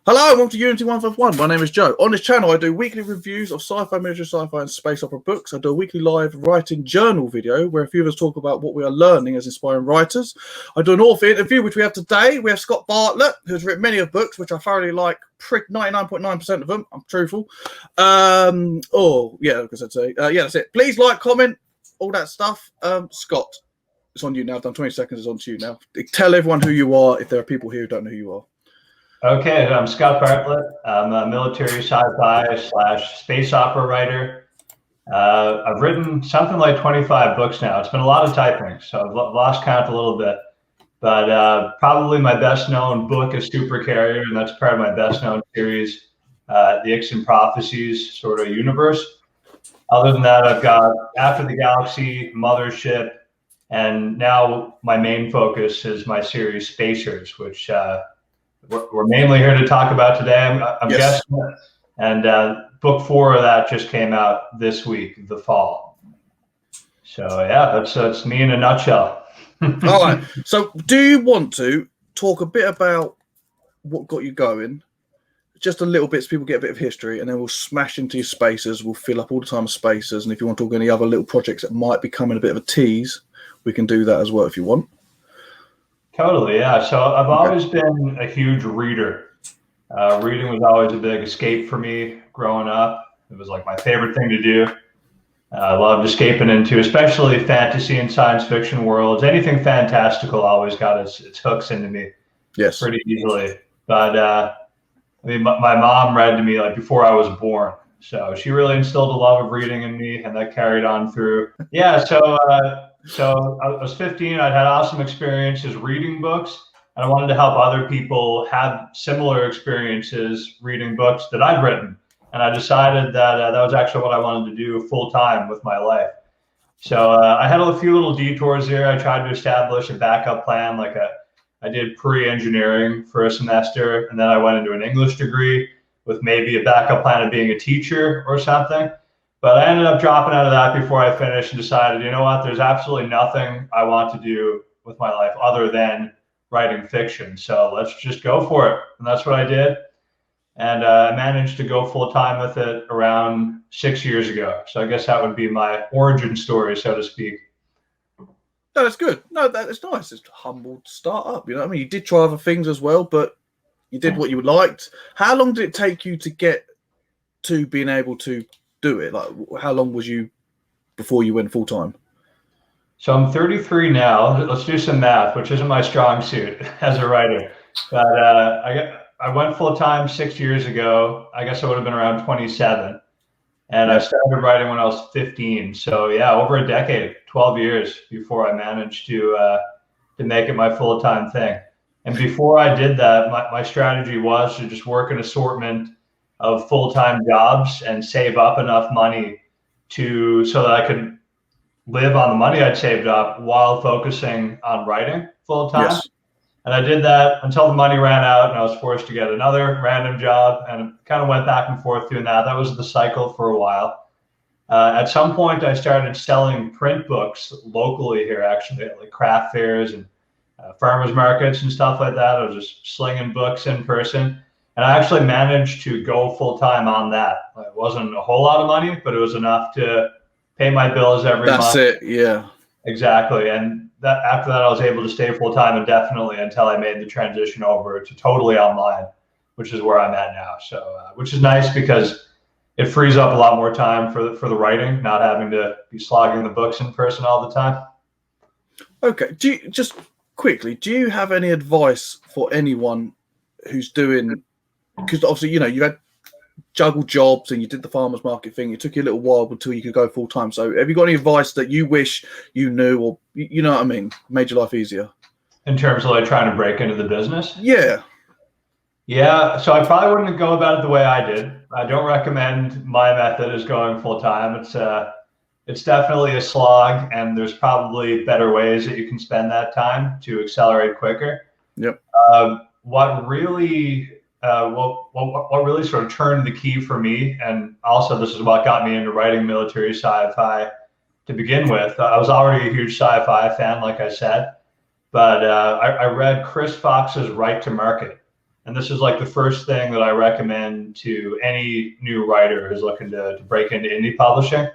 Hello and welcome to Unity 151. My name is Joe. On this channel, I do weekly reviews of sci-fi, military, sci-fi, and space opera books. I do a weekly live writing journal video where a few of us talk about what we are learning as inspiring writers. I do an author interview, which we have today. We have Scott Bartlett, who's written many of books, which I thoroughly like. 99.9% of them. I'm truthful. Because I'd say, that's it. Please like, comment, all that stuff. Scott, it's on you now. I've done 20 seconds. It's on to you now. Tell everyone who you are if there are people here who don't know who you are. Okay, I'm Scott Bartlett. I'm a military sci-fi / space opera writer. I've written something like 25 books now. It's been a lot of typing, so I've lost count a little bit. But probably my best known book is SupperCarrier, and that's part of my best known series, the Ixon Prophecies sort of universe. Other than that, I've got After the Galaxy, Mothership, and now my main focus is my series Spacers, which we're mainly here to talk about today, I'm Yes. guessing. And book 4 of that just came out this week, The Fall. So yeah, that's me in a nutshell. All right. So do you want to talk a bit about what got you going? Just a little bit so people get a bit of history, and then we'll smash into your spacers. We'll fill up all the time with spacers. And if you want to talk any other little projects that might be coming a bit of a tease, we can do that as well if you want. Totally, yeah. So I've always been a huge reader. Reading was always a big escape for me growing up. It was like my favorite thing to do. I loved escaping into, especially fantasy and science fiction worlds. Anything fantastical always got its hooks into me. Yes. Pretty easily. But I mean, my mom read to me like before I was born. So she really instilled a love of reading in me, and that carried on through. Yeah, so I was 15. I'd had awesome experiences reading books, and I wanted to help other people have similar experiences reading books that I'd written. And I decided that that was actually what I wanted to do full time with my life. So I had a few little detours here. I tried to establish a backup plan, I did pre-engineering for a semester, and then I went into an English degree with maybe a backup plan of being a teacher or something. But I ended up dropping out of that before I finished and decided, you know what, there's absolutely nothing I want to do with my life other than writing fiction. So let's just go for it. And that's what I did. And I managed to go full time with it around 6 years ago. So I guess that would be my origin story, so to speak. No, that's good. No, that's nice. It's a humble start up. You know what I mean? You did try other things as well, but you did what you liked. How long did it take you to get to being able to do it? Like, how long was you before you went full time? So I'm 33 now. Let's do some math, which isn't my strong suit as a writer. But I went full time 6 years ago. I guess I would have been around 27. And I started writing when I was 15. So yeah, over a decade, 12 years before I managed to make it my full-time thing. And before I did that, my strategy was to just work an assortment of full-time jobs and save up enough money so that I could live on the money I'd saved up while focusing on writing full-time. Yes. And I did that until the money ran out and I was forced to get another random job, and kind of went back and forth doing that. That was the cycle for a while. At some point, I started selling print books locally here, actually, at like craft fairs and farmers markets and stuff like that. I was just slinging books in person. And I actually managed to go full time on that. It wasn't a whole lot of money, but it was enough to pay my bills every month. That's it, yeah. Exactly. And after that, I was able to stay full time indefinitely until I made the transition over to totally online, which is where I'm at now. So, which is nice because it frees up a lot more time for the writing, not having to be slogging the books in person all the time. Okay. Just quickly, do you have any advice for anyone who's doing, because obviously, you know, you had juggled jobs and you did the farmers market thing. It took you a little while until you could go full time. So have you got any advice that you wish you knew, or you know what I mean, made your life easier? In terms of like trying to break into the business? Yeah. Yeah. So I probably wouldn't go about it the way I did. I don't recommend my method as going full time. It's definitely a slog, and there's probably better ways that you can spend that time to accelerate quicker. Yep. What really sort of turned the key for me, and also this is what got me into writing military sci-fi to begin with. I was already a huge sci-fi fan, like I said, but I read Chris Fox's Right to Market, And this is like the first thing that I recommend to any new writer who's looking to break into indie publishing.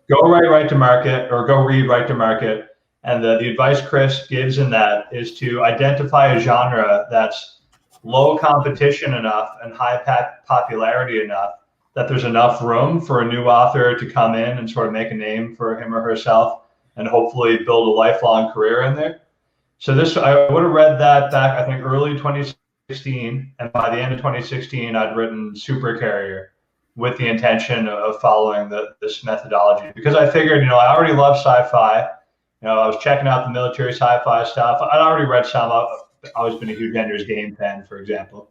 Go write to market, or go read Write to Market. And the advice Chris gives in that is to identify a genre that's low competition enough and high popularity enough that there's enough room for a new author to come in and sort of make a name for him or herself and hopefully build a lifelong career in there. So this, I would have read that back, I think, early 2016. And by the end of 2016, I'd written SupperCarrier with the intention of following this methodology, because I figured, I already love sci-fi. I was checking out the military sci-fi stuff. I'd already read some. I've always been a huge Ender's Game fan, for example.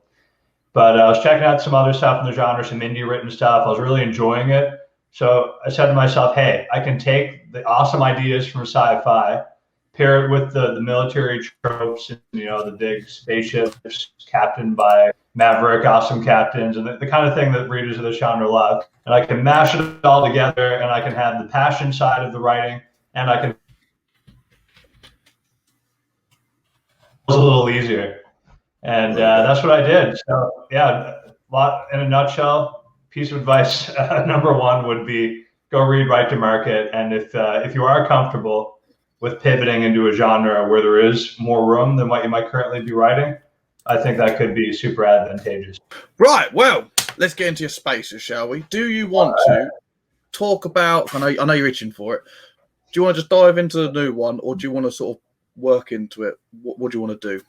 But I was checking out some other stuff in the genre, some indie written stuff. I was really enjoying it. So I said to myself, hey, I can take the awesome ideas from sci-fi, pair it with the military tropes, the big spaceships captained by maverick, awesome captains, and the kind of thing that readers of the genre love. And I can mash it all together, and I can have the passion side of the writing, and I can a little easier. And that's what I did. So yeah, in a nutshell, piece of advice number one would be go read Write to Market. And if you are comfortable with pivoting into a genre where there is more room than what you might currently be writing, I think that could be super advantageous. Right. Well, let's get into your spaces, shall we? Do you want to talk about? I know you're itching for it. Do you want to just dive into the new one, or do you want to sort of work into it? What do you want to do?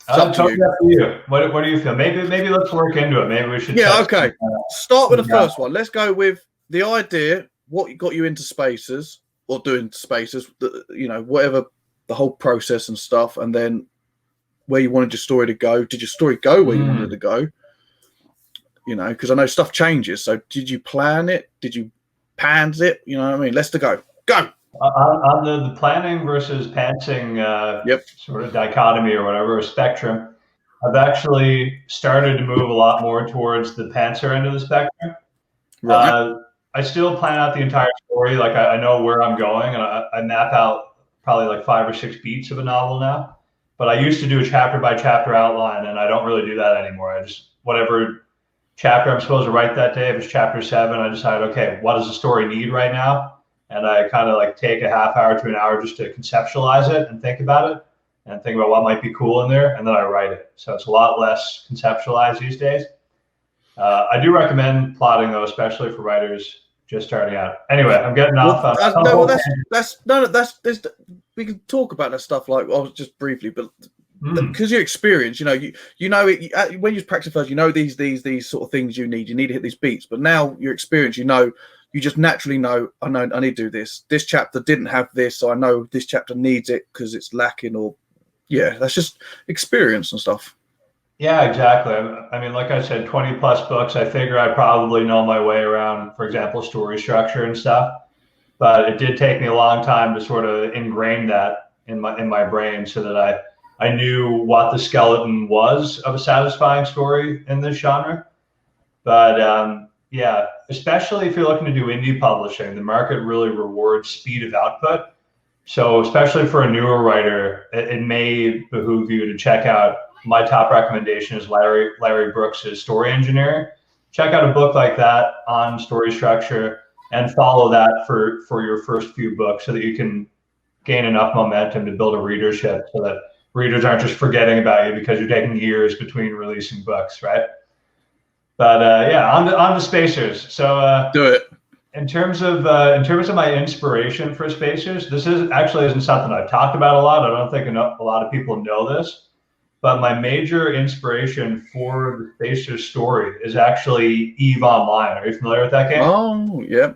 It's up to you. What do you feel? Maybe let's work into it. Maybe we should. Yeah. Okay. Start with the first one. Let's go with the idea. What got you into spaces, or doing spaces? Whatever the whole process and stuff, and then where you wanted your story to go. Did your story go where you wanted it to go? Because I know stuff changes. So did you plan it? Did you pans it? You know what I mean? Let's go. On the planning versus pantsing sort of dichotomy or whatever, or spectrum, I've actually started to move a lot more towards the pantser end of the spectrum. Right. I still plan out the entire story. Like I know where I'm going, and I map out probably like 5 or 6 beats of a novel now. But I used to do a chapter by chapter outline, and I don't really do that anymore. I just, whatever chapter I'm supposed to write that day, if it's chapter 7, I decide, okay, what does the story need right now? And I kind of like take a half hour to an hour just to conceptualize it and think about it and think about what might be cool in there. And then I write it. So it's a lot less conceptualized these days. I do recommend plotting though, especially for writers just starting out. Anyway, I'm getting off. We can talk about that stuff just briefly, but because your experience, you know it, when you practice first, these sort of things you need to hit these beats. But now your experience, you just naturally know, I need to do this. This chapter didn't have this, so I know this chapter needs it because it's lacking. Or that's just experience and stuff. Yeah, exactly. I mean, like I said, 20 plus books. I figure I probably know my way around, for example, story structure and stuff. But it did take me a long time to sort of ingrain that in my brain, so that I knew what the skeleton was of a satisfying story in this genre. But especially if you're looking to do indie publishing, the market really rewards speed of output. So especially for a newer writer, it may behoove you to check out. My top recommendation is Larry Brooks's Story Engineering. Check out a book like that on story structure and follow that for your first few books, so that you can gain enough momentum to build a readership, so that readers aren't just forgetting about you because you're taking years between releasing books, right? But on to spacers. So do it. In terms of my inspiration for spacers, this isn't something I've talked about a lot. I don't think a lot of people know this. But my major inspiration for the Spacer story is actually EVE Online. Are you familiar with that game? Oh, yeah.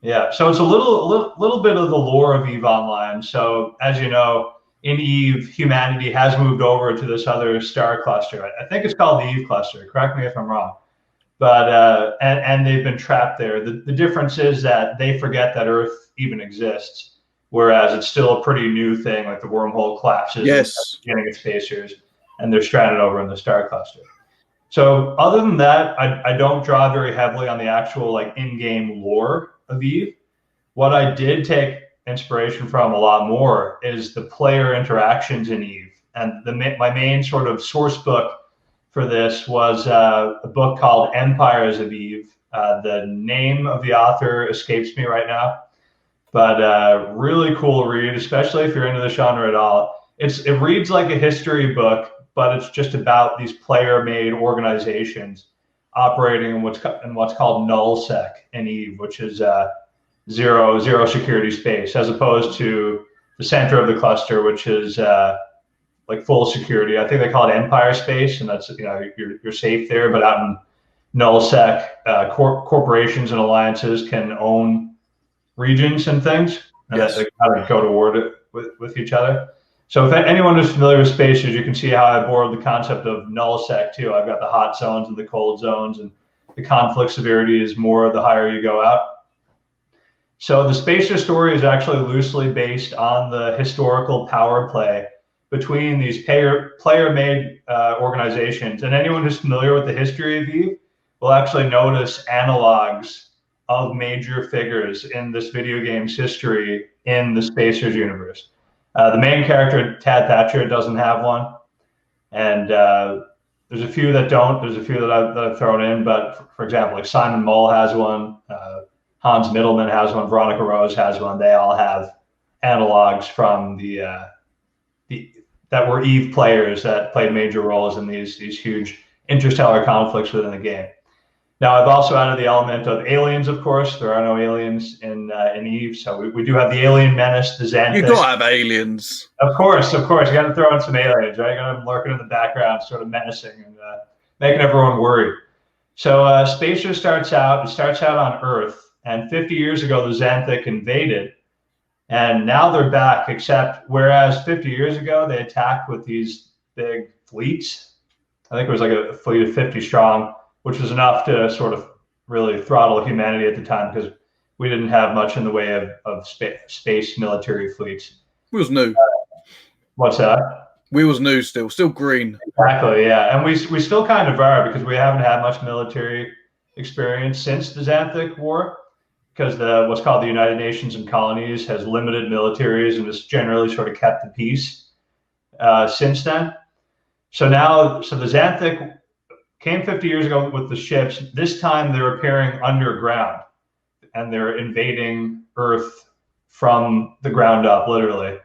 Yeah. So it's a little bit of the lore of EVE Online. So as you know, in EVE, humanity has moved over to this other star cluster. I think it's called the EVE cluster. Correct me if I'm wrong. But and they've been trapped there. The difference is that they forget that Earth even exists, whereas it's still a pretty new thing. Like the wormhole collapses, getting its spacers, and they're stranded over in the star cluster. So other than that, I don't draw very heavily on the actual in-game lore of EVE. What I did take inspiration from a lot more is the player interactions in EVE. And my main sort of source book for this was a book called Empires of Eve. The name of the author escapes me right now, but really cool read, especially if you're into the genre at all. It reads like a history book, but it's just about these player-made organizations operating in what's called nullsec in Eve, which is zero security space, as opposed to the center of the cluster, which is like full security. I think they call it Empire space, and that's, you know, you're safe there. But out in nullsec, corporations and alliances can own regions and things, and Yes. they kind of go to war with each other. So if anyone is familiar with spaces, you can see how I borrowed the concept of nullsec too. I've got the hot zones and the cold zones, and the conflict severity is more the higher you go out. So the Spacer story is actually loosely based on the historical power play between these player-made organizations. And anyone who's familiar with the history of Eve will actually notice analogs of major figures in this video game's history in the Spacers universe. The main character, Tad Thatcher, doesn't have one. And there's a few that don't. There's a few that I've thrown in. But for example, like Simon Mull has one. Hans Mittelman has one. Veronica Rose has one. They all have analogs from that were Eve players that played major roles in these huge interstellar conflicts within the game. Now, I've also added the element of aliens, of course. There are no aliens in Eve, so we do have the alien menace, the Xanthus. You gotta have aliens. Of course. You got to throw in some aliens, right? You got them lurking in the background, sort of menacing and making everyone worried. So Spacer starts out on Earth, and 50 years ago, the Xanthic invaded. And now they're back, except whereas 50 years ago, they attacked with these big fleets. I think it was like a fleet of 50 strong, which was enough to sort of really throttle humanity at the time, because we didn't have much in the way of space military fleets. We was new. What's that? We was new still green. Exactly, yeah. And we still kind of are, because we haven't had much military experience since the Xanthic War, because what's called the United Nations and Colonies has limited militaries and has generally sort of kept the peace since then. So the Xanthic came 50 years ago with the ships. This time they're appearing underground, and they're invading Earth from the ground up, literally.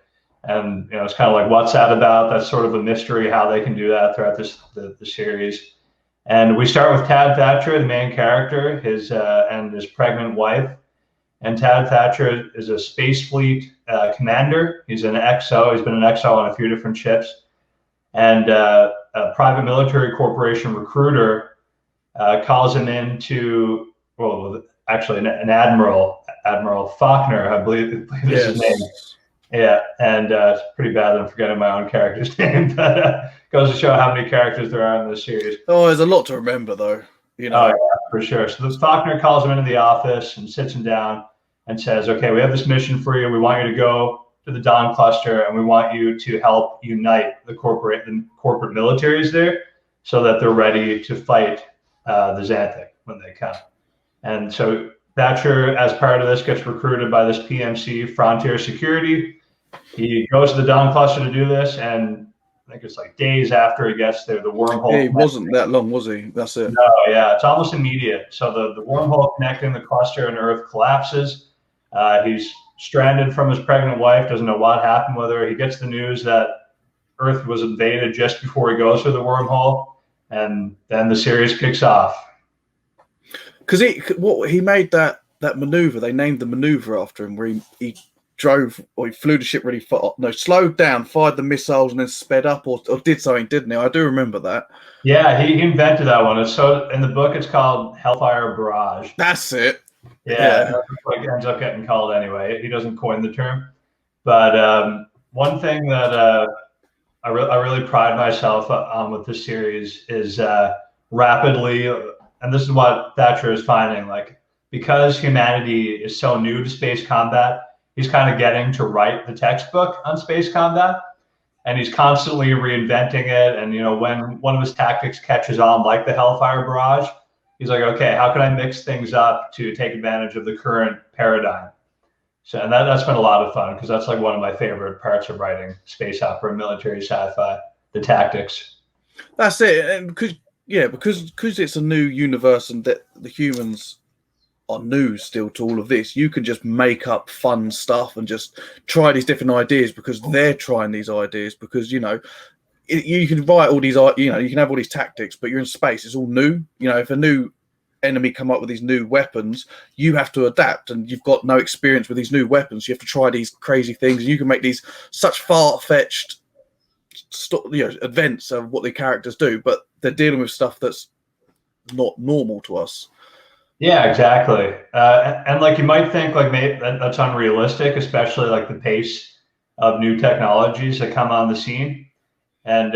And it's kind of like, what's that about? That's sort of a mystery how they can do that throughout the series. And we start with Tad Thatcher, the main character, and his pregnant wife. And Tad Thatcher is a space fleet commander. He's an XO. He's been an XO on a few different ships. And a private military corporation recruiter calls him in to, well, actually an Admiral Faulkner, I believe is his name. Yeah, and it's pretty bad that I'm forgetting my own character's name, but goes to show how many characters there are in this series. Oh, there's a lot to remember, though. Oh, yeah, for sure. So the Faulkner calls him into the office and sits him down and says, okay, we have this mission for you. We want you to go to the Dawn Cluster, and we want you to help unite the corporate militaries there so that they're ready to fight the Xanthic when they come. And so Thatcher, as part of this, gets recruited by this PMC, Frontier Security. He goes to the Dawn Cluster to do this, and I think it's like days after he gets there, the wormhole. Yeah, he wasn't that long, was he? That's it. No, yeah, it's almost immediate. So the wormhole connecting the cluster and Earth collapses. He's stranded from his pregnant wife, doesn't know what happened with her. He gets the news that Earth was invaded just before he goes through the wormhole, and then the series kicks off. Because he made that maneuver. They named the maneuver after him, where he drove, or he flew the ship really far. No, slowed down, fired the missiles, and then sped up, or did something, didn't he? I do remember that. Yeah, he invented that one. So in the book, it's called Hellfire Barrage. That's it. Yeah, that's what it ends up getting called anyway. He doesn't coin the term. But one thing that I really pride myself on with this series is rapidly, and this is what Thatcher is finding, like, because humanity is so new to space combat, he's kind of getting to write the textbook on space combat, and he's constantly reinventing it. And when one of his tactics catches on, like the Hellfire Barrage, he's like, okay, how can I mix things up to take advantage of the current paradigm? So, and that's been a lot of fun, because that's like one of my favorite parts of writing space opera, military sci-fi, the tactics. That's it. And because it's a new universe and that the humans are new still to all of this, you can just make up fun stuff and just try these different ideas because they're trying these ideas because, you know, you can write all these, you know, you can have all these tactics, but you're in space. It's all new. You know, if a new enemy come up with these new weapons, you have to adapt, and you've got no experience with these new weapons. You have to try these crazy things, and you can make these such far-fetched, you know, events of what the characters do, but they're dealing with stuff that's not normal to us. Yeah, exactly. And like you might think like maybe that's unrealistic, especially like the pace of new technologies that come on the scene. And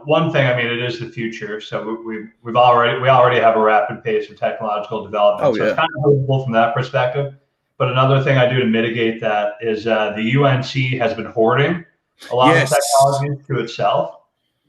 one thing, I mean, it is the future, so we already have a rapid pace of technological development. Oh, So yeah. it's kind of hopeful from that perspective. But another thing I do to mitigate that is the UNC has been hoarding a lot of Yes. technology to itself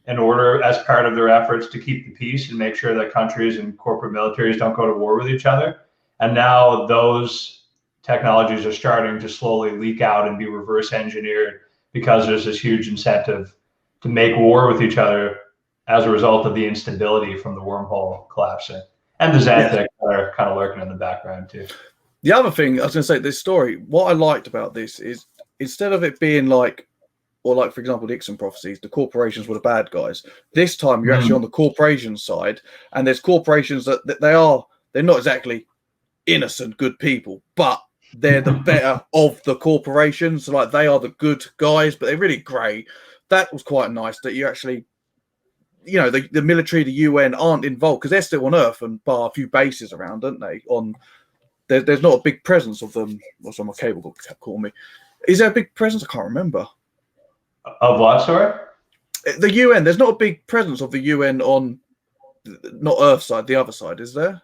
in order, as part of their efforts to keep the peace and make sure that countries and corporate militaries don't go to war with each other. And now those technologies are starting to slowly leak out and be reverse engineered because there's this huge incentive to make war with each other as a result of the instability from the wormhole collapsing. And the Xanthics are kind of lurking in the background too. The other thing I was going to say, this story, what I liked about this is instead of it being like, or like, for example, the Ixon prophecies, the corporations were the bad guys. This time you're actually on the corporation side, and there's corporations that they're not exactly innocent, good people, but they're the better of the corporations. Like, they are the good guys, but they're really grey. That was quite nice that you actually, you know, the military, the UN aren't involved because they're still on Earth and bar a few bases around, aren't they? There's not a big presence of them. What's on my cable kept calling me? Is there a big presence? I can't remember. Of what, sorry? The UN. There's not a big presence of the UN on not Earth side, the other side, is there?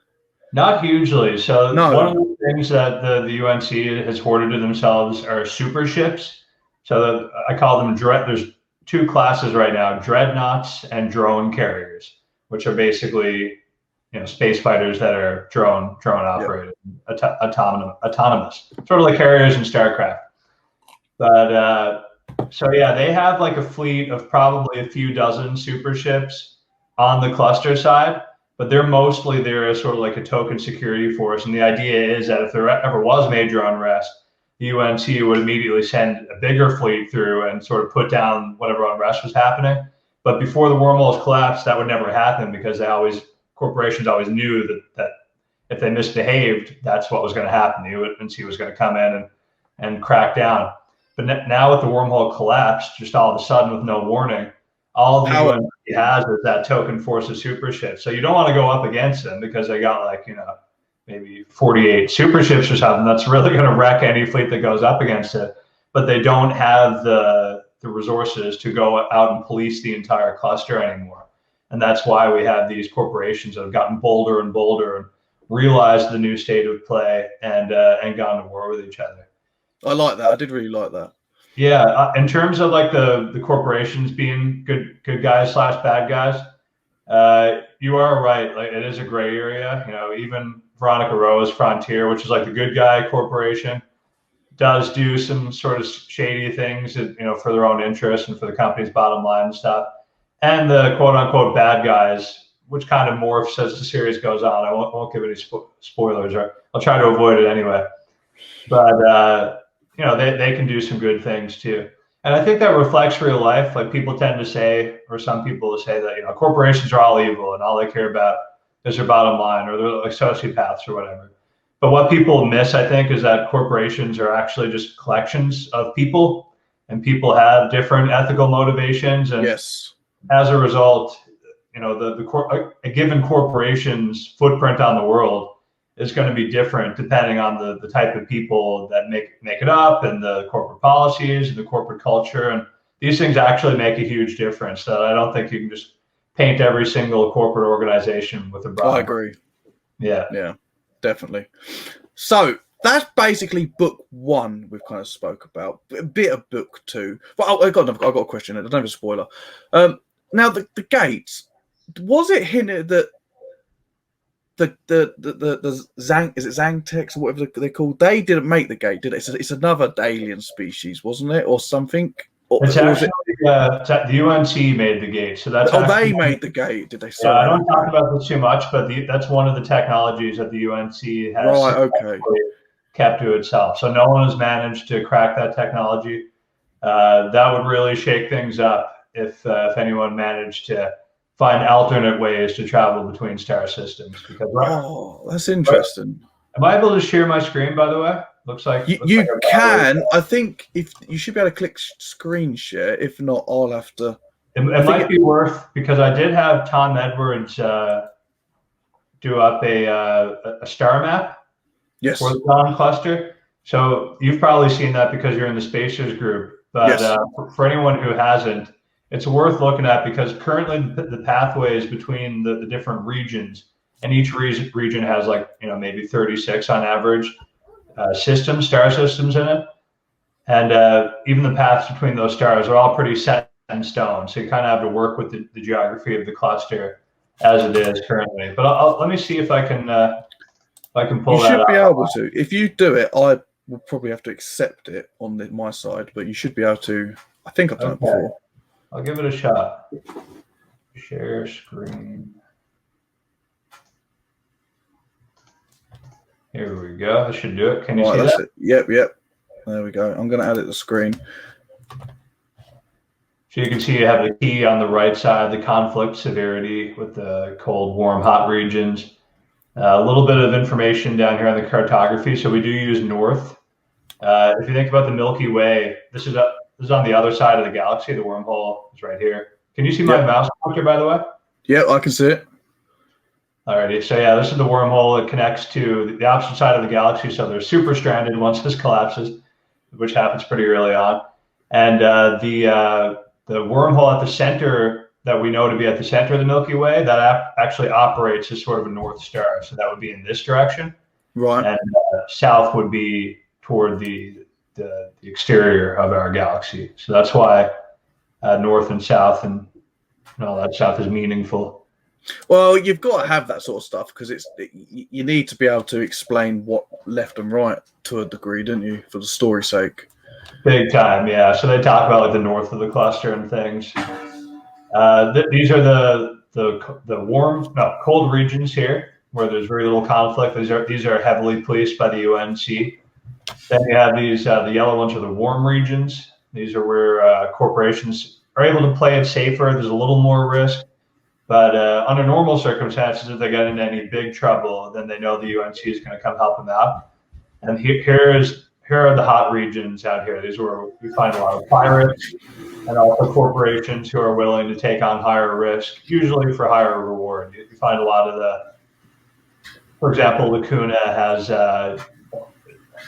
Not hugely. So No. one of the things that the UNC has hoarded to themselves are super ships. So I call them there's two classes right now: dreadnoughts and drone carriers, which are basically, you know, space fighters that are drone operated, autonomous, sort of like carriers in StarCraft. But so yeah, they have like a fleet of probably a few dozen super ships on the cluster side, but they're mostly there as sort of like a token security force. And the idea is that if there ever was major unrest, the UNC would immediately send a bigger fleet through and sort of put down whatever unrest was happening. But before the wormholes collapsed, that would never happen because corporations always knew that if they misbehaved, that's what was going to happen. The UNC was going to come in and crack down. But now with the wormhole collapse, just all of a sudden with no warning, all the UNC has is that token force of super ships. So you don't want to go up against them because they got like, you know, maybe 48 super ships or something. That's really going to wreck any fleet that goes up against it. But they don't have the resources to go out and police the entire cluster anymore. And that's why we have these corporations that have gotten bolder and bolder and realized the new state of play and gone to war with each other. I like that. I did really like that. Yeah, in terms of like the corporations being good guys / bad guys, you are right. Like, it is a gray area. You know, even Veronica Rowe's Frontier, which is like the good guy corporation, does do some sort of shady things, you know, for their own interest and for the company's bottom line and stuff. And the quote unquote bad guys, which kind of morphs as the series goes on. I won't give any spoilers, or I'll try to avoid it anyway. But you know, they can do some good things too. And I think that reflects real life. Like, people tend to say, or some people will say that, you know, corporations are all evil and all they care about is their bottom line, or they're like sociopaths or whatever. But what people miss, I think, is that corporations are actually just collections of people, and people have different ethical motivations. And yes, as a result, you know, a given corporation's footprint on the world is going to be different depending on the type of people that make it up, and the corporate policies and the corporate culture. And these things actually make a huge difference. That I don't think you can just paint every single corporate organization with a broad. I agree. Yeah, definitely. So that's basically book one we've kind of spoke about. A bit of book two. But I've got a question. I don't have a spoiler. Now the gates, was it hinted that the Xanthics or whatever they're called, they didn't make the gate, did it? It's another alien species, wasn't it, or something? It's actually the UNC made the gate, so that's they made the gate. Did they? Yeah, I don't talk about this too much, but that's one of the technologies that the UNC has kept to itself. So no one has managed to crack that technology. That would really shake things up if anyone managed to find alternate ways to travel between star systems. Because that's interesting. Am I able to share my screen, by the way? Looks like you can. I think if you should be able to click screen share. If not, I'll have to. It might be worth, because I did have Tom Edwards do up a star map for the Dawn cluster. So you've probably seen that because you're in the Spacers group. But for anyone who hasn't, it's worth looking at, because currently the pathways between the different regions, and each region has maybe 36 on average star systems in it. And even the paths between those stars are all pretty set in stone. So you kind of have to work with the geography of the cluster as it is currently. But let me see if I can pull that up. You should be able to. If you do it, I will probably have to accept it on my side, but you should be able to. I think I've done it before. I'll give it a shot. Share screen. Here we go. That should do it. Can you see that? Yep. There we go. I'm going to add it to the screen. So you can see you have the key on the right side, the conflict severity with the cold, warm, hot regions. A little bit of information down here on the cartography. So we do use north. If you think about the Milky Way, this is on the other side of the galaxy. The wormhole is right here. Can you see my mouse pointer, by the way? Yeah, I can see it. Alrighty, so yeah, this is the wormhole. It connects to the opposite side of the galaxy, so they're super stranded once this collapses, which happens pretty early on. And the wormhole at the center that we know to be at the center of the Milky Way, that actually operates as sort of a north star. So that would be in this direction, right? And south would be toward the exterior of our galaxy. So that's why north and south and all that stuff is meaningful. Well, you've got to have that sort of stuff, because you need to be able to explain what left and right to a degree, don't you, for the story's sake? Big time, yeah. So they talk about the north of the cluster and things. These are the cold regions here, where there's very little conflict. These are heavily policed by the UNC. Then you have these, the yellow ones are the warm regions. These are where corporations are able to play it safer. There's a little more risk. But under normal circumstances, if they get into any big trouble, then they know the UNC is going to come help them out. And here are the hot regions out here. These are where we find a lot of pirates and also corporations who are willing to take on higher risk, usually for higher reward. You find a lot of for example, Lacuna has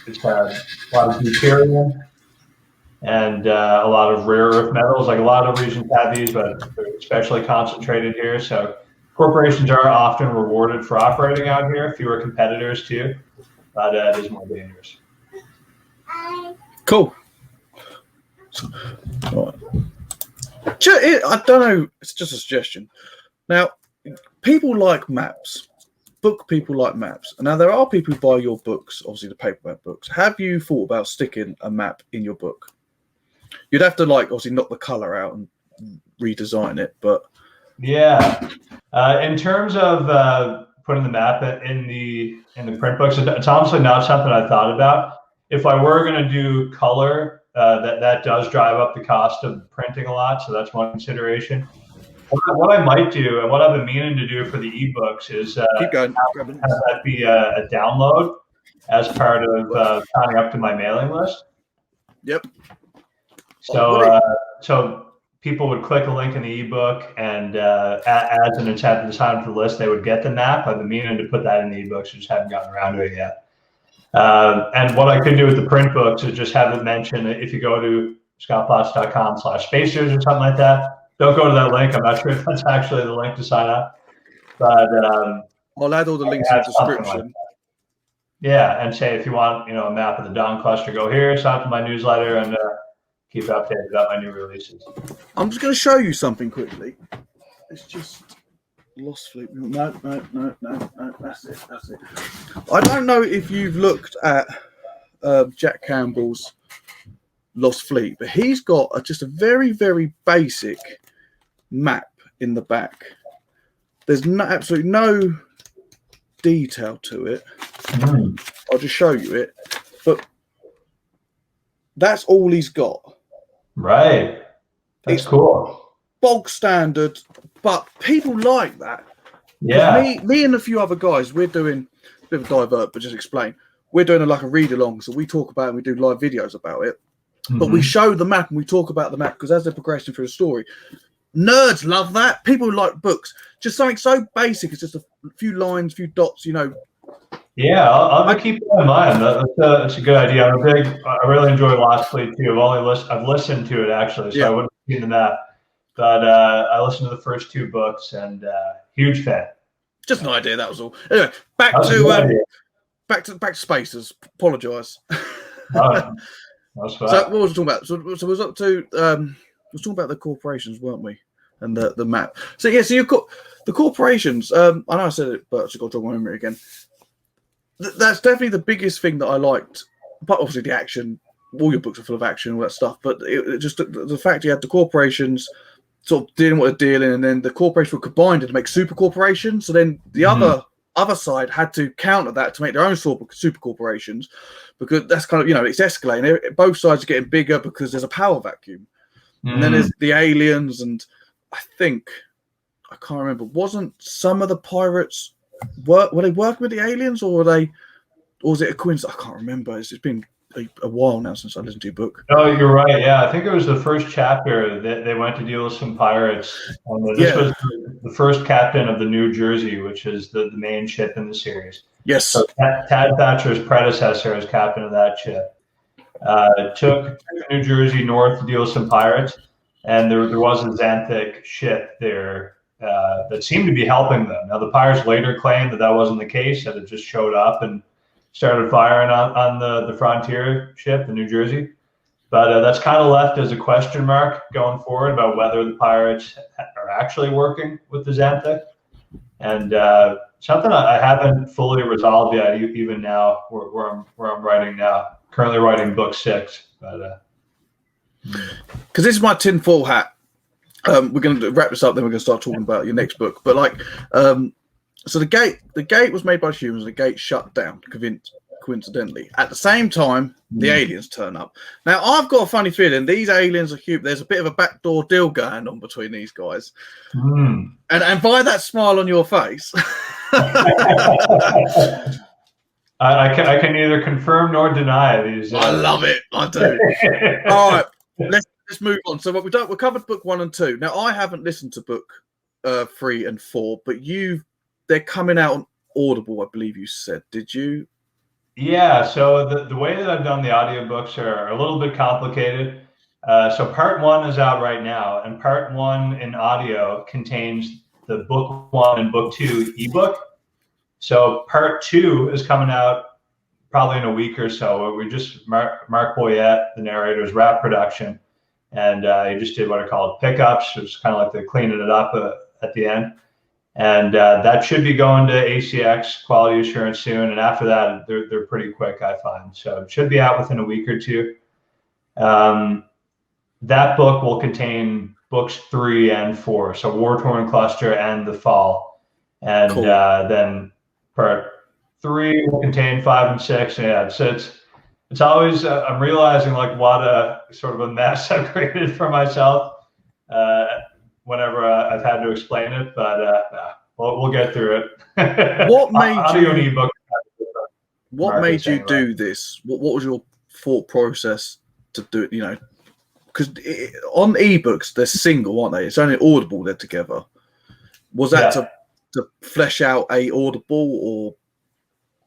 it's got a lot of deuterium and a lot of rare earth metals. Like a lot of regions have these, but they're especially concentrated here. So corporations are often rewarded for operating out here. Fewer competitors too, but it is more dangerous. Cool. Right. I don't know. It's just a suggestion. Now, people like maps. Book people like maps. Now, there are people who buy your books, obviously the paperback books. Have you thought about sticking a map in your book? You'd have to obviously knock the color out and redesign it, but yeah. In terms of putting the map in the print books, it's honestly not something I thought about. If I were going to do color, that does drive up the cost of printing a lot, so that's one consideration. What I might do, and what I've been meaning to do for the ebooks, is have that be a download as part of signing up to my mailing list. Yep. So people would click a link in the ebook, and as an incentive to sign up for the list, they would get the map. I've been meaning to put that in the ebooks, just haven't gotten around to it yet. And what I could do with the print books is just have it mention, if you go to scottplatz.com/spacers or something like that. Don't go to that link. I'm not sure if that's actually the link to sign up. But I'll add all the links in the description. Like yeah, and say if you want, a map of the Dawn cluster, go here, sign up to my newsletter, and keep updated about my new releases. I'm just going to show you something quickly. It's just lost flip. No. That's it. I don't know if you've looked at Jack Campbell's Lost Fleet, but he's got just a very, very basic map in the back. There's absolutely no detail to it. I'll just show you it, but that's all he's got. Right. That's cool. Bog standard, but people like that. Yeah. Me and a few other guys, we're doing a bit of a divert, but just explain. We're doing like a read along, so we talk about it and we do live videos about it. But we show the map and we talk about the map because as they're progressing through the story, nerds love that. People like books. Just something so basic. It's just a few lines, few dots, you know. Yeah, I'll keep that in mind. That's a good idea. I really enjoy Lost Fleet too. I've listened to it actually, so I wouldn't have seen the map. But I listened to the first 2 books and huge fan. Just an idea, that was all. Anyway, back to Spacers. Apologise. That's fine. So what was we talking about? So we was up to we was talking about the corporations, weren't we? And the map. So yeah, so you've got the corporations. I know I said it, but I just got to jog my memory again. That's definitely the biggest thing that I liked. But obviously the action. All your books are full of action and all that stuff. But it just the fact you had the corporations sort of dealing what they're dealing, and then the corporations were combined to make super corporations. So then the other side had to counter that to make their own super corporations, because that's kind of, you know, it's escalating. Both sides are getting bigger because there's a power vacuum. And then there's the aliens, and I can't remember. Wasn't some of the pirates were they working with the aliens, or was it a coincidence? I can't remember. It's been a while now since I listened to your book. Oh, you're right. Yeah, I think it was the first chapter that they went to deal with some pirates. And this was the first captain of the New Jersey, which is the main ship in the series. Yes. So Tad Thatcher's predecessor as captain of that ship took New Jersey north to deal with some pirates, and there was a Xanthic ship there that seemed to be helping them. Now the pirates later claimed that wasn't the case; that it just showed up and started firing on the frontier ship, the New Jersey. But that's kind of left as a question mark going forward about whether the pirates are actually working with the Xanthic. And something I haven't fully resolved yet, even now, where I'm writing now. Currently writing book 6. But because this is my tinfoil hat. We're going to wrap this up, then we're going to start talking about your next book. But like, so the gate was made by humans. The gate shut down, coincidentally. At the same time, the aliens turn up. Now, I've got a funny feeling these aliens are human. There's a bit of a backdoor deal going on between these guys. And by that smile on your face, I can neither confirm nor deny these. I love it. I do. All right, let's move on. So we covered book 1 and 2. Now, I haven't listened to book 3 and 4, but they're coming out on Audible, I believe you said. Did you? Yeah, so the way that I've done the audiobooks are a little bit complicated. So part 1 is out right now, and part 1 in audio contains the book 1 and book 2 ebook. So part 2 is coming out probably in a week or so. We just, Mark Boyette, the narrator, is wrap production, and he just did what are called pickups. It's kind of like they're cleaning it up at the end. And that should be going to ACX quality assurance soon. And after that, they're pretty quick, I find. So it should be out within a week or 2. That book will contain books 3 and 4, so War Torn Cluster and The Fall. And cool. Then part 3 will contain 5 and 6. Yeah, so it's always I'm realizing like what a sort of a mess I've created for myself. Whenever I've had to explain it, but we'll get through it. What made audio you? And ebook. What made you do this? What was your thought process to do it? You know, because on ebooks they're single, aren't they? It's only Audible they're together. Was that to flesh out a Audible, or?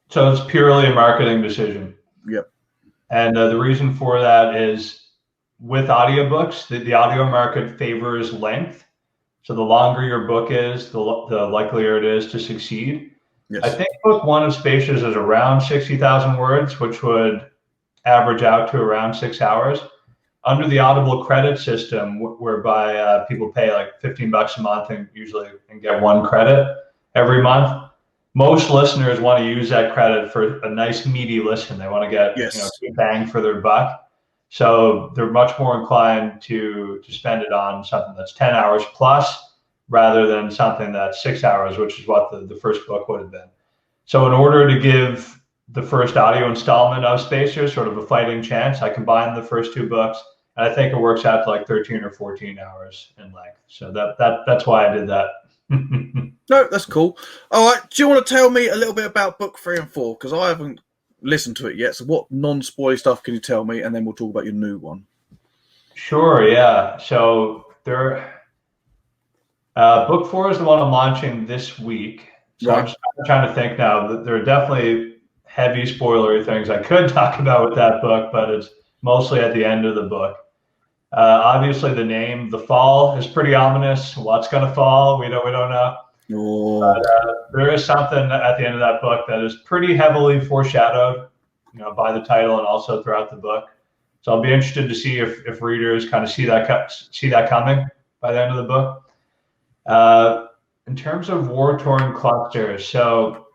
So it's purely a marketing decision. Yep. And the reason for that is with audiobooks, the audio market favors length. So the longer your book is, the likelier it is to succeed. Yes. I think book 1 of Spacious is around 60,000 words, which would average out to around 6 hours. Under the Audible credit system, whereby people pay like $15 a month and get 1 credit every month, most listeners want to use that credit for a nice meaty listen. They want to get good bang for their buck. So they're much more inclined to spend it on something that's 10 hours plus rather than something that's 6 hours, which is what the first book would have been. So in order to give the first audio installment of Spacers sort of a fighting chance, I combined the first two books, and I think it works out to like 13 or 14 hours in length. So that's why I did that. No, that's cool. All right, do you want to tell me a little bit about book 3 and 4? Because I haven't listened to it yet. So what non-spoiler stuff can you tell me? And then we'll talk about your new one. Sure, yeah. So book 4 is the one I'm launching this week. So Right. I'm just trying to think now. There are definitely heavy spoilery things I could talk about with that book, but it's mostly at the end of the book. Obviously, the name, The Fall, is pretty ominous. What's going to fall? We don't know. Oh. But there is something at the end of that book that is pretty heavily foreshadowed, by the title and also throughout the book. So I'll be interested to see if readers kind of see that coming by the end of the book. In terms of war-torn clusters, so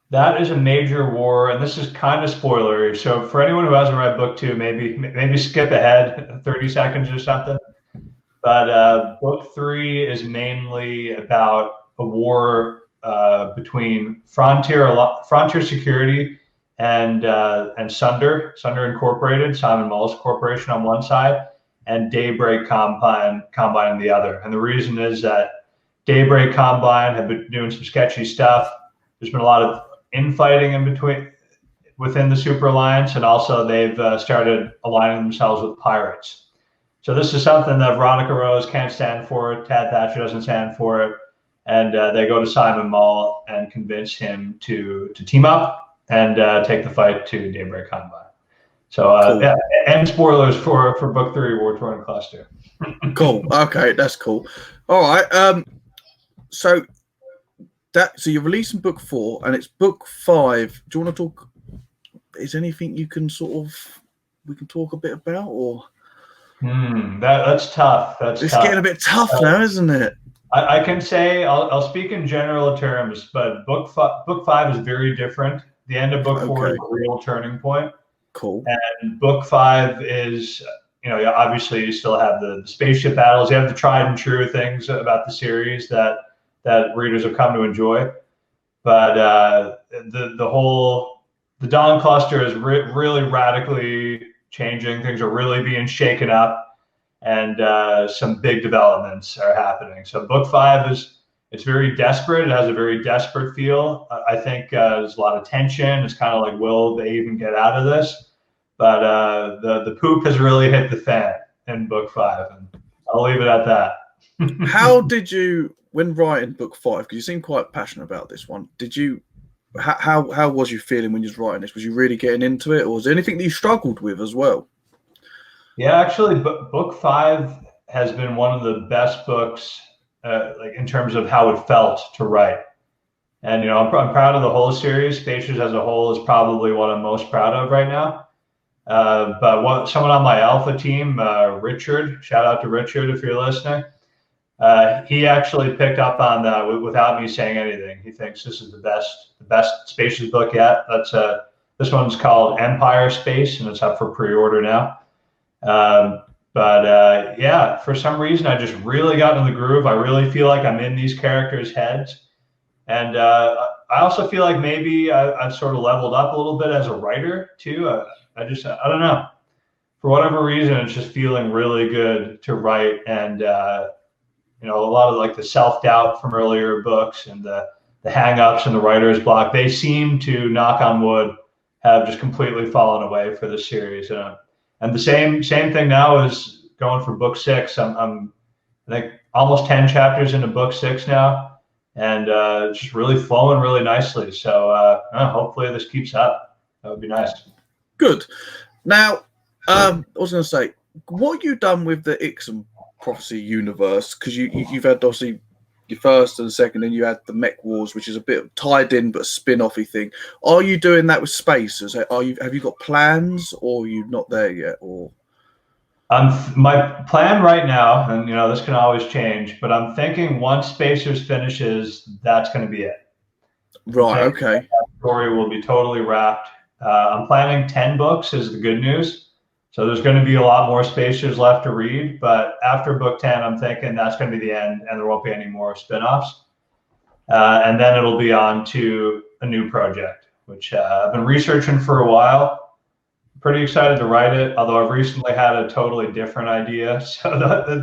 that is a major war, and this is kind of spoilery. So for anyone who hasn't read book 2, maybe skip ahead 30 seconds or something. But book 3 is mainly about a war between Frontier Security and Sunder Incorporated, Simon Mullis Corporation on one side, and Daybreak Combine on the other. And the reason is that Daybreak Combine have been doing some sketchy stuff. There's been a lot of infighting within the Super Alliance, and also they've started aligning themselves with pirates. So this is something that Veronica Rose can't stand for, Tad Thatcher doesn't stand for it, and they go to Simon Mull and convince him to team up and take the fight to Daybreak Combine. So Cool. yeah, and spoilers for book 3, War Torn Cluster. Cool. Okay, that's cool. All right. So you're releasing book 4, and it's book 5. Do you want to talk? Is anything you can we can talk a bit about, or? That's tough. It's getting a bit tough now, isn't it? I can say I'll speak in general terms, but book 5 is very different. The end of book 4 is a real turning point. Cool. And book 5 is, obviously you still have the spaceship battles. You have the tried and true things about the series that readers have come to enjoy. But the Dawn Cluster is really radically changing. Things are really being shaken up, and some big developments are happening. So book 5 it's very desperate. It has a very desperate feel. I think there's a lot of tension. It's kind of like, will they even get out of this? But the poop has really hit the fan in book 5, and I'll leave it at that. How did you, when writing book 5, because you seem quite passionate about this one, how was you feeling when you was writing this? Was you really getting into it, or was there anything that you struggled with as well? Yeah, actually, book 5 has been one of the best books, like in terms of how it felt to write. And I'm proud of the whole series. Spacers as a whole is probably what I'm most proud of right now. But someone on my alpha team, Richard, shout out to Richard if you're listening. He actually picked up on that without me saying anything. He thinks this is the best Spacers book yet. This one's called Empire Space, and it's up for pre-order now. Yeah, for some reason, I just really got in the groove. I really feel like I'm in these characters' heads. And I also feel like maybe I've sort of leveled up a little bit as a writer, too. I don't know. For whatever reason, it's just feeling really good to write. And, a lot of like the self-doubt from earlier books and the hang-ups and the writer's block, they seem to, knock on wood, have just completely fallen away for the series. And the same thing now is going for book 6. I'm I think almost 10 chapters into book 6 now, and it's just really flowing really nicely. So hopefully this keeps up. That would be nice. Good. Now, I was going to say, what have you done with the Ixon Prophecy universe? Because you've had obviously your first and second, and you had the Mech Wars, which is a bit tied in but a spin-offy thing. Are you doing that with Spacers? Have you got plans, or are you not there yet? Or my plan right now, and this can always change, but I'm thinking once Spacers finishes, that's going to be it. Right. Okay. That story will be totally wrapped. I'm planning 10 books is the good news. So there's going to be a lot more spaces left to read, but after book 10, I'm thinking that's going to be the end and there won't be any more spin-offs. And then it'll be on to a new project, which I've been researching for a while. Pretty excited to write it, although I've recently had a totally different idea. So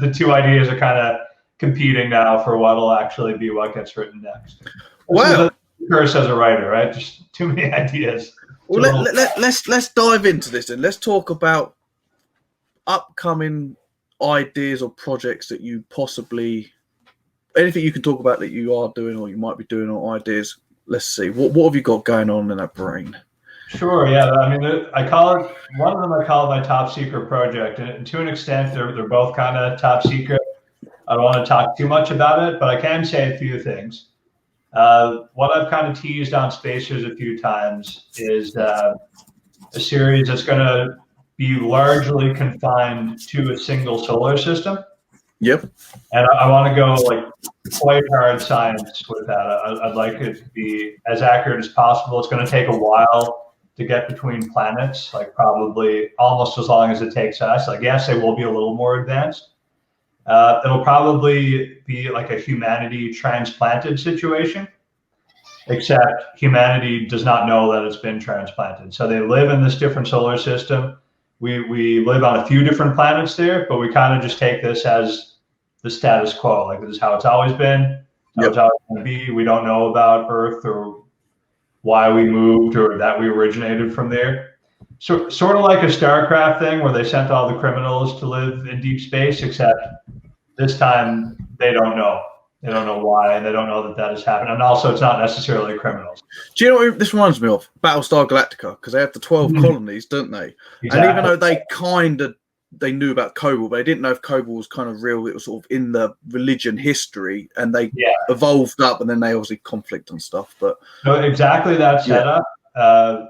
the two ideas are kind of competing now for what will actually be what gets written next. Wow. Curse as a writer, right? Just too many ideas. Well, let's dive into this and let's talk about upcoming ideas or projects that you possibly, anything you can talk about that you are doing or you might be doing, or ideas. Let's see, what have you got going on in that brain? Sure, yeah. I mean, I call it, one of them I call it my top secret project, and to an extent, they're both kind of top secret. I don't want to talk too much about it, but I can say a few things. What I've kind of teased on Spacers a few times is a series that's going to be largely confined to a single solar system. Yep. And I want to go like quite hard science with that. I'd like it to be as accurate as possible. It's going to take a while to get between planets, like probably almost as long as it takes us. Like, yes, they will be a little more advanced. It'll probably be like a humanity transplanted situation, except humanity does not know that it's been transplanted. So they live in this different solar system. We live on a few different planets there, but we kind of just take this as the status quo. Like, this is how it's always been, how it's always going to be. We don't know about Earth or why we moved or that we originated from there. So, sort of like a StarCraft thing where they sent all the criminals to live in deep space, except this time they don't know. They don't know why, and they don't know that has happened. And also, it's not necessarily criminals. Do you know what this reminds me of? Battlestar Galactica, because they have the 12 colonies, don't they? Exactly. And even though they knew about Kobol, but they didn't know if Kobol was kind of real. It was sort of in the religion history, and they evolved up, and then they obviously conflict and stuff. But so exactly that setup,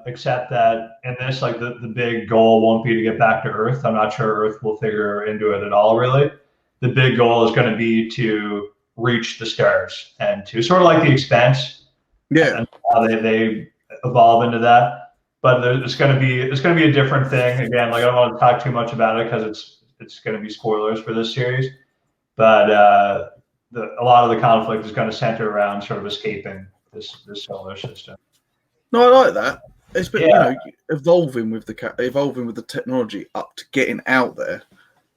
except that in this, like the big goal won't be to get back to Earth. I'm not sure Earth will figure into it at all, really. The big goal is going to be to reach the stars and to sort of like The Expanse. Yeah. And how they evolve into that. But it's going to be a different thing. Again, like, I don't want to talk too much about it because it's going to be spoilers for this series. But a lot of the conflict is going to center around sort of escaping this solar system. No, I like that. It's been, evolving with the technology up to getting out there.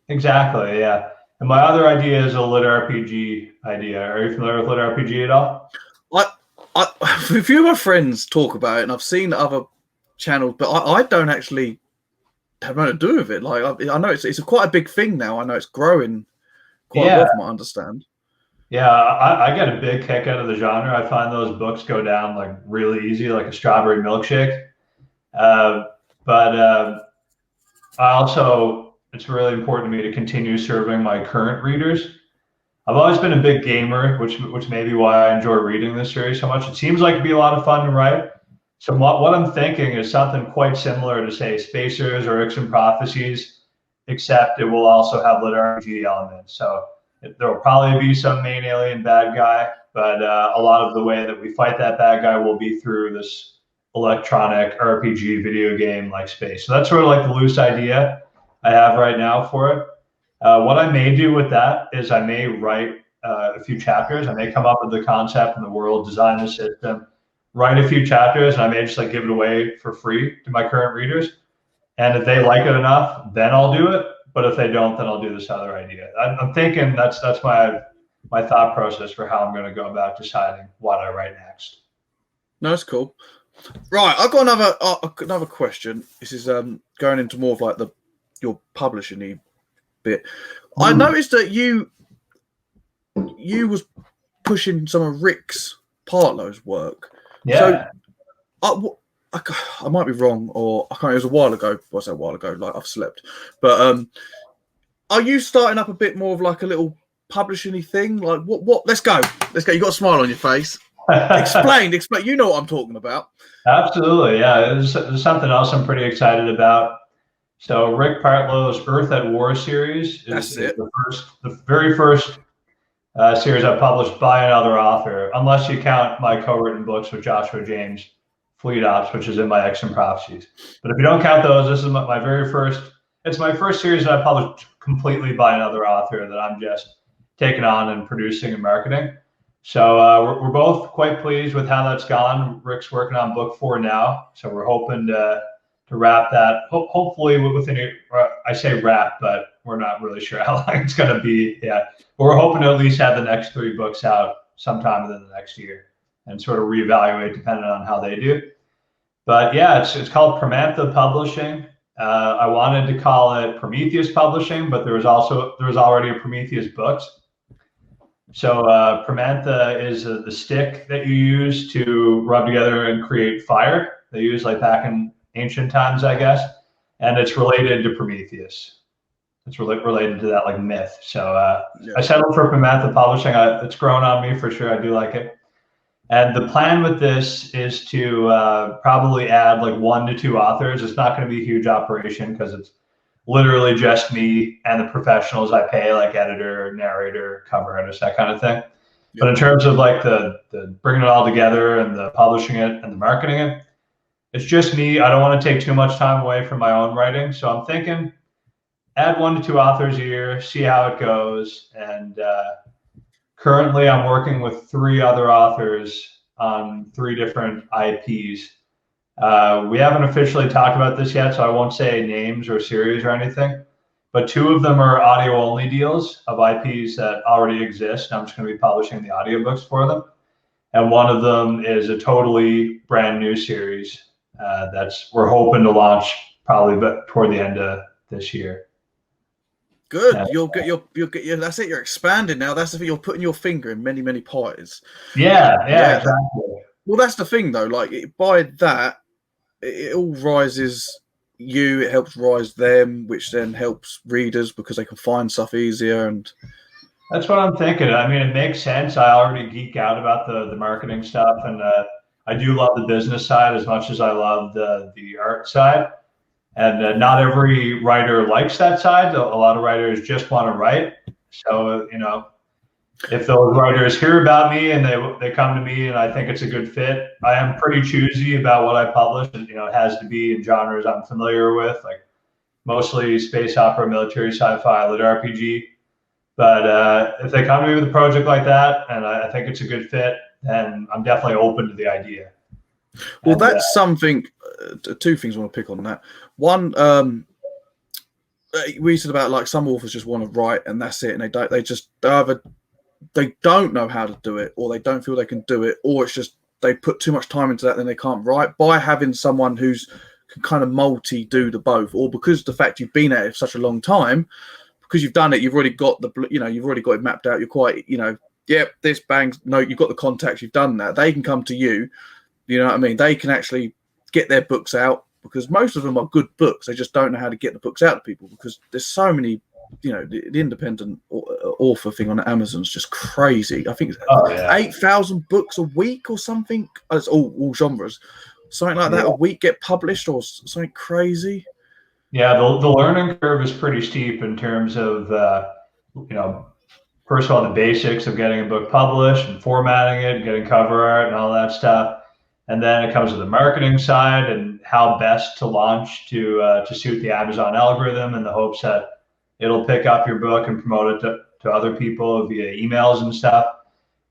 Exactly. Yeah. And my other idea is a lit RPG idea. Are you familiar with lit RPG at all? A few of my friends talk about it, and I've seen other channels, but I don't actually have nothing to do with it. Like, I know it's quite a big thing now. I know it's growing quite well, from what I understand. Yeah, I get a big kick out of the genre. I find those books go down like really easy, like a strawberry milkshake. But I also, it's really important to me to continue serving my current readers. I've always been a big gamer, which may be why I enjoy reading this series so much. It seems like it'd be a lot of fun to write. So what I'm thinking is something quite similar to, say, Spacers or Ixen Prophecies, except it will also have lit RPG elements. So there will probably be some main alien bad guy, but a lot of the way that we fight that bad guy will be through this electronic RPG video game like Space. So that's sort of like the loose idea I have right now for it. What I may do with that is I may write a few chapters. I may come up with the concept and the world, design the system, write a few chapters, and I may just like give it away for free to my current readers. And if they like it enough, then I'll do it. But if they don't, then I'll do this other idea. I'm thinking that's my thought process for how I'm going to go about deciding what I write next. No, that's cool. Right, I've got another question. This is going into more of like your publishing bit. I noticed that you was pushing some of Rick's Partlow's work. Yeah. So I might be wrong, or I can't. It was a while ago. What's that? A while ago? Like, I've slept. But are you starting up a bit more of like a little publishing-y thing? Like, what? Let's go. You got a smile on your face. Explain. You know what I'm talking about. Absolutely, yeah. There's something else I'm pretty excited about. So Rick Partlow's Earth at War series is the very first series I published by another author, unless you count my co-written books with Joshua James Fleet Ops, which is in my X and Prophecies. But if you don't count those, this is my very first. It's my first series that I published completely by another author that I'm just taking on and producing and marketing. So we're both quite pleased with how that's gone. Rick's working on book 4 now, so we're hoping to wrap that. Hopefully within I say wrap, but we're not really sure how long it's going to be. Yeah, but we're hoping to at least have the next 3 books out sometime within the next year, and sort of reevaluate depending on how they do. But yeah, it's called Permantha Publishing. I wanted to call it Prometheus Publishing, but there was already a Prometheus Books. So Permantha is the stick that you use to rub together and create fire. They use like back in ancient times, I guess, and it's related to Prometheus. It's related to that like myth. So I settled for Permantha Publishing. It's grown on me for sure. I do like it. And the plan with this is to probably add like 1 to 2 authors. It's not going to be a huge operation because it's literally just me and the professionals I pay, like editor, narrator, cover artist, that kind of thing. Yep. But in terms of like the bringing it all together and the publishing it and the marketing it, it's just me. I don't want to take too much time away from my own writing. So I'm thinking add 1 to 2 authors a year, see how it goes. And currently I'm working with 3 other authors on 3 different IPs. We haven't officially talked about this yet, so I won't say names or series or anything, but 2 of them are audio only deals of IPs that already exist. I'm just going to be publishing the audiobooks for them. And one of them is a totally brand new series we're hoping to launch probably toward the end of this year. Good. You'll get your that's it. You're expanding now. That's the thing. You're putting your finger in many, many pies. Yeah, exactly. Well, that's the thing though. Like by that, it all rises you. It helps rise them, which then helps readers because they can find stuff easier. And that's what I'm thinking. I mean, it makes sense. I already geek out about the marketing stuff, and I do love the business side as much as I love the art side. And not every writer likes that side. A lot of writers just want to write. So, if those writers hear about me and they come to me and I think it's a good fit, I am pretty choosy about what I publish. And, it has to be in genres I'm familiar with, like mostly space opera, military sci-fi, lit RPG. But if they come to me with a project like that and I think it's a good fit, then I'm definitely open to the idea. Well, that's something. 2 things I want to pick on that. One, we said about like some authors just want to write and that's it, and they don't know how to do it, or they don't feel they can do it, or it's just they put too much time into that, then they can't write. By having someone who's can kind of do the both, or because the fact you've been at it for such a long time, because you've done it, you've already got you've already got it mapped out. You're quite, this bangs. No, you've got the contacts. You've done that. They can come to you. You know what I mean? They can actually get their books out, because most of them are good books. They just don't know how to get the books out to people, because there's so many, the independent author thing on Amazon's just crazy. I think it's 8,000 books a week or something. It's all genres. Something like that a week get published, or something crazy. Yeah, the learning curve is pretty steep in terms of, first of all, the basics of getting a book published and formatting it and getting cover art and all that stuff. And then it comes to the marketing side and how best to launch to suit the Amazon algorithm, in the hopes that it'll pick up your book and promote it to other people via emails and stuff.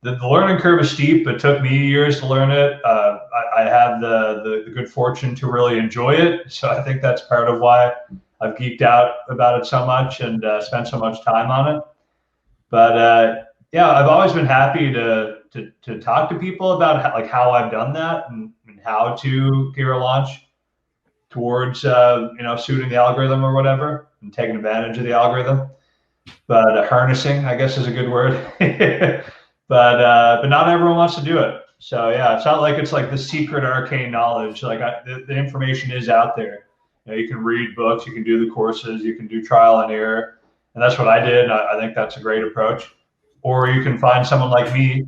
The learning curve is steep. It took me years to learn it. I have the good fortune to really enjoy it. So I think that's part of why I've geeked out about it so much and spent so much time on it. But I've always been happy to talk to people about how I've done that and how to gear a launch towards suiting the algorithm or whatever, and taking advantage of the algorithm. But harnessing, I guess, is a good word. but not everyone wants to do it. So it's not like it's like the secret arcane knowledge. Like the information is out there. You can read books, you can do the courses, you can do trial and error, and that's what I did. And I think that's a great approach. Or you can find someone like me,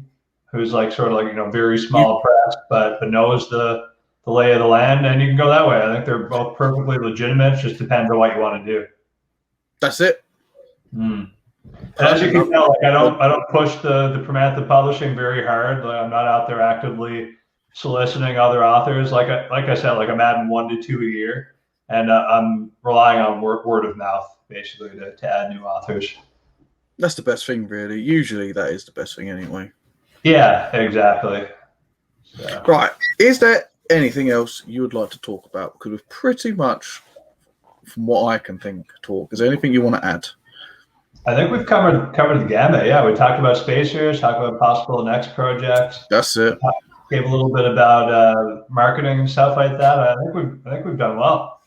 who's very small press, but knows the lay of the land, and you can go that way. I think they're both perfectly legitimate. It just depends on what you want to do. That's it. And as you can tell, I don't push the Permantha Publishing very hard. I'm not out there actively soliciting other authors. Like I said, like I'm adding 1 to 2 a year, and I'm relying on word of mouth basically to add new authors. That's the best thing, really. Usually that is the best thing anyway. Yeah, exactly. So. Right. Is there anything else you would like to talk about? Because we've pretty much, from what I can think, talk. Is there anything you want to add? I think we've covered the gamut. Yeah, we talked about spacers, talked about possible next projects. That's it. Gave a little bit about marketing and stuff like that. I think we've done well.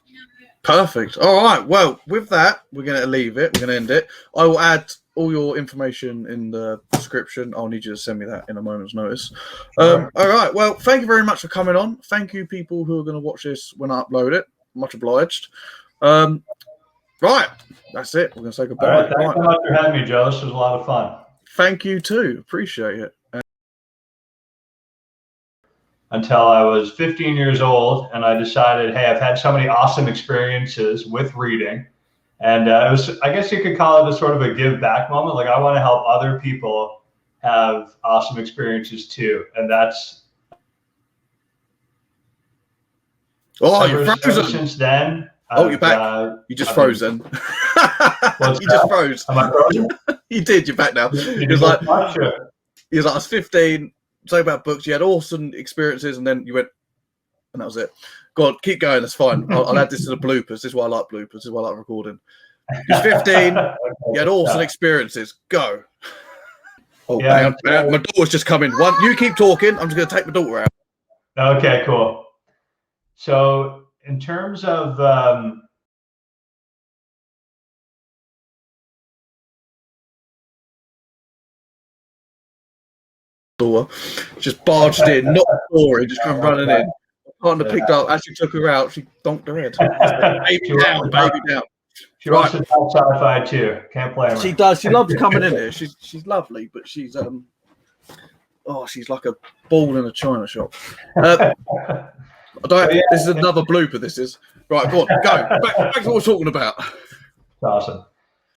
Perfect. All right. Well, with that, we're going to leave it. We're going to end it. I will add all your information in the description. I'll need you to send me that in a moment's notice. Sure. All right. Well, thank you very much for coming on. Thank you, people who are going to watch this when I upload it. Much obliged. Right. That's it. We're going to say goodbye. All right. Thanks so much for having me, Joe. This was a lot of fun. Thank you, too. Appreciate it. Until I was 15 years old, and I decided, hey, I've had so many awesome experiences with reading, and it was, I guess you could call it a sort of a give back moment. Like, I want to help other people have awesome experiences too, and that's. You're frozen. Ever since then. You're back. You just froze then. You just froze. Am I frozen? You did. You're back now. He was like, I was 15. Talking about books, you had awesome experiences, and then you went, and that was it. Go on, keep going. That's fine. I'll add this to the bloopers. This is why I like bloopers. This is why I like recording. You're 15. You had awesome experiences. Go. Oh, yeah, man. My daughter's just coming. You keep talking. I'm just going to take my daughter out. Okay, cool. So, in terms of door, just barged in, not the door, just come running in. Partner picked up, as she took her out, she donked her head. Baby down. She wants to talk sci-fi too. Can't blame her. She does. She loves coming in here. She's lovely, but she's she's like a ball in a china shop. This is another blooper. This is right. Go on, go back to what we're talking about. Awesome.